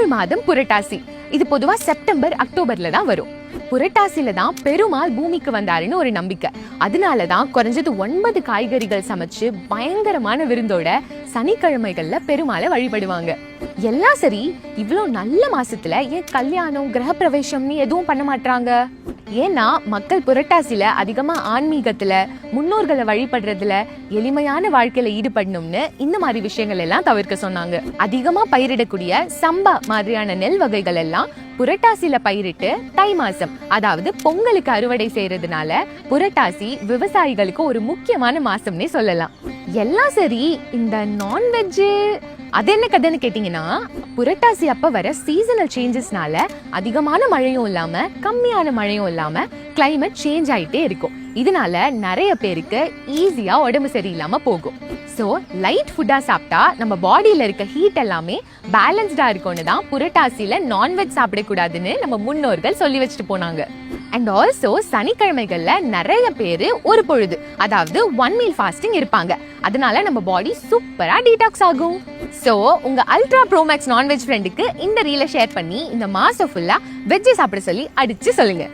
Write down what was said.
தமிழ் மாதம் புரட்டாசி. இது பொதுவா செப்டம்பர் அக்டோபர்ல தான் வரும். புரட்டாசில தான் பெருமாள் பூமிக்கு வந்தாருன்னு ஒரு நம்பிக்கை. அதனாலதான் குறைஞ்சது 9 காய்கறிகள் சமைச்சு பயங்கரமான விருந்தோட சனிக்கிழமைகள்ல பெருமாளை வழிபடுவாங்க. எல்லாம் சரி, இவ்வளவு நல்ல மாசத்துல ஏன் கல்யாணம் கிரகப்பிரவேசம்னு எதுவும் பண்ண மாட்டாங்க? ஏன்னா மக்கள் புரட்டாசில அதிகமா ஆன்மீகத்துல, முன்னோர்களை வழிபடுறதுல, எளிமையான வாழ்க்கையில ஈடுபடணும்னு இந்த மாதிரி விஷயங்கள் எல்லாம் தவிர்க்க சொன்னாங்க. அதிகமா பயிரிடக்கூடிய சம்பா மாதிரியான நெல் வகைகள் எல்லாம் புரட்டாசில பயிரிட்டு தை மாசம், அதாவது பொங்கலுக்கு அறுவடை செய்யறதுனால புரட்டாசி விவசாயிகளுக்கு ஒரு முக்கியமான மாசம்னே சொல்லலாம். எல்லாம் சரி, இந்த நான்வெஜ் அது என்ன கதைன்னு கேட்டீங்கன்னா, புரட்டாசி அப்ப வர சீசனல் சேஞ்சஸ்னால அதிகமான மழையும் இல்லாம கம்மியான மழையும் இல்லாம கிளைமேட் சேஞ்ச் ஆயிட்டே இருக்கும். இதனால நிறைய பேருக்கு ஈஸியா உடம்பு சரியில்லாம போகும். சோ லைட் ஃபுட்டா சாப்பிட்டா நம்ம பாடியில இருக்க ஹீட் எல்லாமே பேலன்ஸ்டா இருக்கும்னு தான் புரட்டாசியில நான்வெஜ் சாப்பிடக்கூடாதுன்னு நம்ம முன்னோர்கள் சொல்லி வச்சுட்டு போனாங்க. அண்ட் ஆல்சோ சனிக்கிழமைகள்ல நிறைய பேரு ஒரு பொழுது, அதாவது 1 மீல் ஃபாஸ்டிங் இருப்பாங்க. அதனால நம்ம பாடி சூப்பரா டீடாக்ஸ் ஆகும். சோ உங்க அல்ட்ரா ப்ரோமேக்ஸ் நான்வெஜ் ஃப்ரெண்டுக்கு இந்த ரீலை ஷேர் பண்ணி இந்த மாசம் ஃபுல்லா வெஜ் சாப்பிட சொல்லி அடிச்சு சொல்லுங்க.